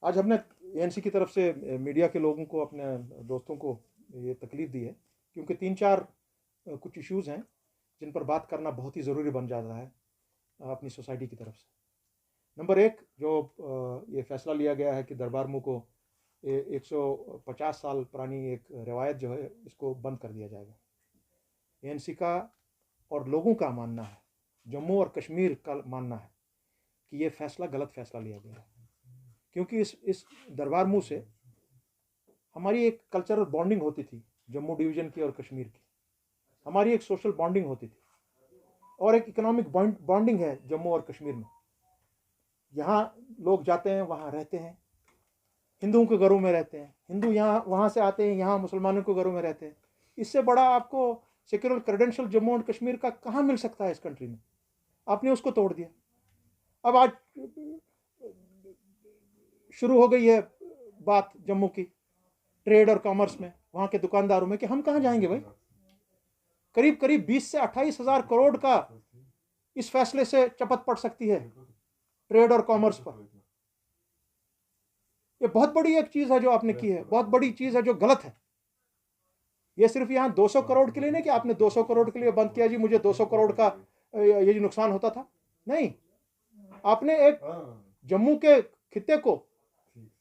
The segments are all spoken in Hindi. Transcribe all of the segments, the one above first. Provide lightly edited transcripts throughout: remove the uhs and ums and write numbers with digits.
आज हमने एएनसी की तरफ से मीडिया के लोगों को, अपने दोस्तों को ये तकलीफ दी है क्योंकि 3-4 कुछ इश्यूज़ हैं जिन पर बात करना बहुत ही ज़रूरी बन जाता है अपनी सोसाइटी की तरफ से। नंबर एक, जो ये फैसला लिया गया है कि दरबार मूव को 150 साल पुरानी एक रवायत जो है इसको बंद कर दिया जाएगा। एएनसी का और लोगों का मानना है, जम्मू और कश्मीर का मानना है कि ये फैसला गलत फैसला लिया गया है, क्योंकि इस दरबार मूव से हमारी एक कल्चरल बॉन्डिंग होती थी, जम्मू डिवीज़न की और कश्मीर की हमारी एक सोशल बॉन्डिंग होती थी और एक इकोनॉमिक बॉन्डिंग है जम्मू और कश्मीर में। यहाँ लोग जाते हैं, वहाँ रहते हैं, हिंदुओं के घरों में रहते हैं, हिंदू यहाँ वहाँ से आते हैं, यहाँ मुसलमानों के घरों में रहते हैं। इससे बड़ा आपको सेक्युलर क्रेडेंशियल जम्मू और कश्मीर का कहाँ मिल सकता है इस कंट्री में? आपने उसको तोड़ दिया। अब आज शुरू हो गई है बात जम्मू की ट्रेड और कॉमर्स में, वहाँ के दुकानदारों में, कि हम कहाँ जाएंगे भाई? करीब करीब 20 से 28 हज़ार करोड़ का इस फैसले से चपत पड़ सकती है ट्रेड और कॉमर्स पर। ये बहुत बड़ी एक चीज है जो आपने की है, बहुत बड़ी चीज है जो गलत है। ये सिर्फ यहाँ 200 करोड़ के लिए नहीं कि आपने 200 करोड़ के लिए बंद किया जी, मुझे 200 करोड़ का ये नुकसान होता था, नहीं। आपने एक जम्मू के खित्ते को,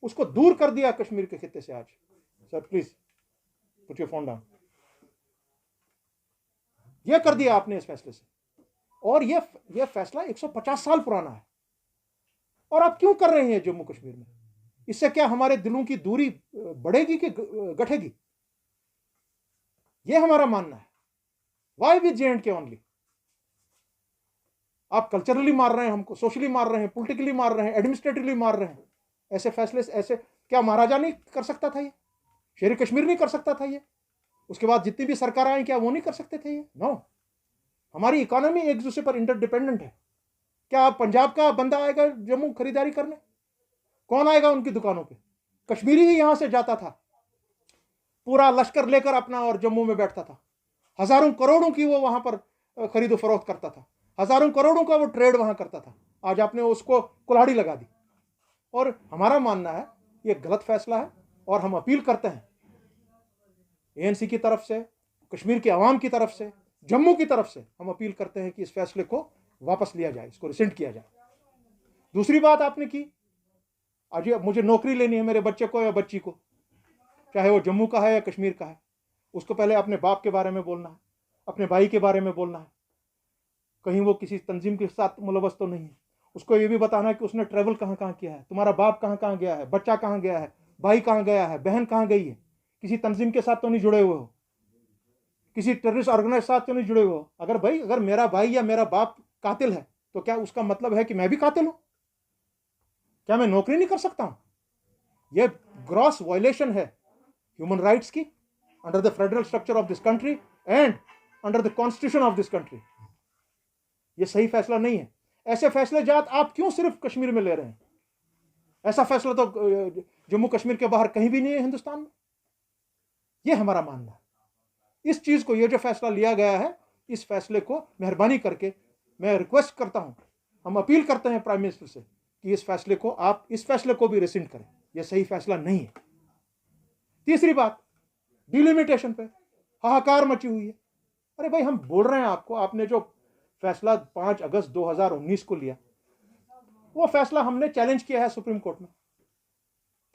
उसको दूर कर दिया कश्मीर के खित्ते से। आज sir please put your phone down. ये कर दिया आपने इस फैसले से, और ये फैसला 150 साल पुराना है। और आप क्यों कर रहे हैं जम्मू कश्मीर में? इससे क्या हमारे दिलों की दूरी बढ़ेगी कि घटेगी? ये हमारा मानना है। Why with J&K only? आप कल्चरली मार रहे हैं हमको, सोशली मार रहे हैं, पॉलिटिकली मार रहे हैं, एडमिनिस्ट्रेटिवली मार रहे हैं। ऐसे फैसले ऐसे क्या महाराजा नहीं कर सकता था? ये शेर कश्मीर नहीं कर सकता था? ये उसके बाद जितनी भी सरकार आई, क्या वो नहीं कर सकते थे? ये नो। हमारी इकोनॉमी एक दूसरे पर इंटरडिपेंडेंट है। क्या पंजाब का बंदा आएगा जम्मू खरीदारी करने? कौन आएगा उनकी दुकानों पे? कश्मीरी ही यहां से जाता था, पूरा लश्कर लेकर अपना, और जम्मू में बैठता था। हजारों करोड़ों की वो वहां पर खरीदो फरोख्त करता था, हजारों करोड़ों का वो ट्रेड वहां करता था। आज आपने उसको कुल्हाड़ी लगा दी। और हमारा मानना है ये गलत फैसला है, और हम अपील करते हैं एएनसी की तरफ से, कश्मीर के अवाम की तरफ से, जम्मू की तरफ से हम अपील करते हैं कि इस फैसले को वापस लिया जाए, इसको रिसेंड किया जाए। दूसरी बात आपने की, आज मुझे नौकरी लेनी है मेरे बच्चे को या बच्ची को, चाहे वो जम्मू का है या कश्मीर का है, उसको पहले अपने बाप के बारे में बोलना है, अपने भाई के बारे में बोलना है, कहीं वो किसी तंजीम के साथ मुलवस तो नहीं है। उसको ये भी बताना है कि उसने ट्रैवल कहाँ कहाँ किया है, तुम्हारा बाप कहाँ कहाँ गया है, बच्चा कहाँ गया है, भाई कहाँ गया है, बहन कहाँ गई है, किसी तंजीम के साथ तो नहीं जुड़े हुए हो, किसी टेररिस्ट ऑर्गेनाइज साथ तो नहीं जुड़े हुए हो। अगर मेरा भाई या मेरा बाप कातिल है तो क्या उसका मतलब है कि मैं भी कातिल हूं? क्या मैं नौकरी नहीं कर सकता हूं? यह ग्रॉस वायलेशन है ह्यूमन राइट्स की, under the federal structure of this country and under the constitution of this country. यह सही फैसला नहीं है। ऐसे फैसले जात आप क्यों सिर्फ कश्मीर में ले रहे हैं? ऐसा फैसला तो जम्मू कश्मीर के बाहर कहीं भी नहीं है हिंदुस्तान में। यह हमारा मानना है। इस चीज को, यह जो फैसला लिया गया है, इस फैसले को मेहरबानी करके मैं रिक्वेस्ट करता हूं, हम अपील करते हैं प्राइम मिनिस्टर से कि इस फैसले को भी रिसेंड करें। यह सही फैसला नहीं है। तीसरी बात, डिलिमिटेशन पे हाहाकार मची हुई है। अरे भाई, हम बोल रहे हैं आपको, आपने जो फैसला 5 अगस्त 2019 को लिया, वो फैसला हमने चैलेंज किया है सुप्रीम कोर्ट में।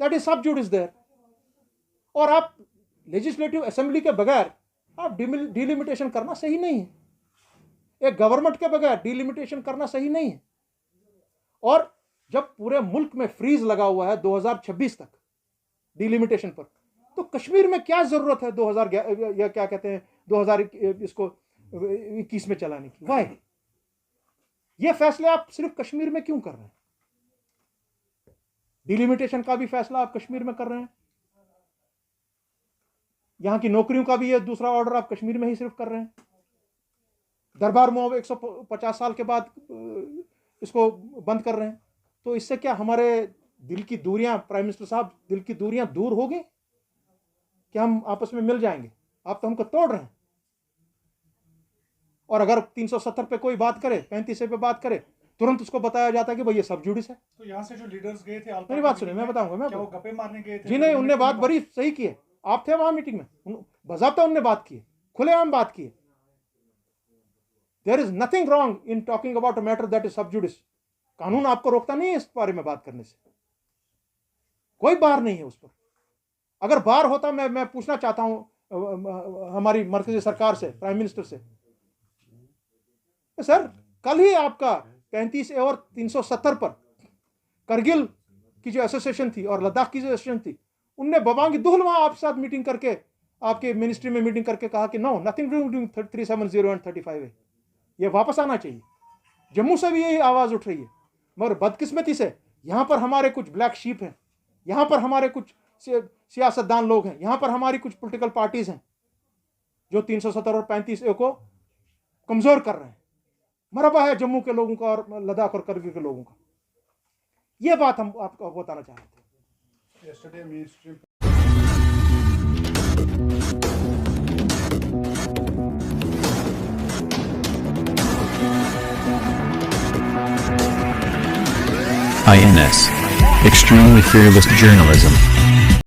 That is sub जुडिस there. और आप लेजिस्लेटिव असेंबली के बगैर आप डिलिमिटेशन करना सही नहीं है। एक गवर्नमेंट के बगैर डिलिमिटेशन करना सही नहीं है। और जब पूरे मुल्क में फ्रीज लगा हुआ है 2026 तक डिलिमिटेशन पर, तो कश्मीर में क्या जरूरत है 2011 या क्या कहते हैं 2021 में चलाने की? वाई? ये फैसले आप सिर्फ कश्मीर में क्यों कर रहे हैं? डिलिमिटेशन का भी फैसला आप कश्मीर में कर रहे हैं, यहां की नौकरियों का भी ये दूसरा ऑर्डर आप कश्मीर में ही सिर्फ कर रहे हैं। दरबार मूव 150 साल के बाद इसको बंद कर रहे हैं। तो इससे क्या हमारे दिल की दूरियां, प्राइम मिनिस्टर साहब, दिल की दूरियां दूर होगी? क्या हम आपस में मिल जाएंगे? आप तो हमको तोड़ रहे हैं। और अगर 370 पे कोई बात करे, 35 पे बात करे, तुरंत उसको बताया जाता है कि भाई ये सब जुडिस है। तो यहाँ से जो लीडर्स गए थे मेरी बात सुनिए, मैं बताऊंगा। क्या वो गप्पे मारने गए थे? जी नहीं, उनने बात बड़ी सही की है। आप थे वहां मीटिंग में, बाज़ाब्ता उनने बात की है, खुलेआम बात की है। There is nothing wrong in talking about a matter that is sub judice. कानून आपको रोकता नहीं है इस बारे में बात करने से, कोई बार नहीं है उस पर। अगर बार होता, मैं पूछना चाहता हूं हमारी मरकजी सरकार से, प्राइम मिनिस्टर से, सर कल ही आपका 35A और 370 पर करगिल की जो एसोसिएशन थी और लद्दाख की जो एसोसिएशन थी, उनने बबांगी दुहल वहां आपके साथ मीटिंग करके, आपके मिनिस्ट्री में मीटिंग करके कहा कि no, nothing doing 370 and 35A, ये वापस आना चाहिए। जम्मू से भी यही आवाज उठ रही है। मगर बदकिस्मती से यहां पर हमारे कुछ ब्लैक शीप हैं, यहां पर हमारे कुछ सियासतदान लोग हैं, यहां पर हमारी कुछ पॉलिटिकल पार्टीज हैं जो 370 और 35A को कमजोर कर रहे हैं। मरबा है जम्मू के लोगों का और लद्दाख और करगिल के लोगों का। यह बात हम आपको बताना चाह रहे थे। Yesterday mainstream INS. Extremely fearless journalism.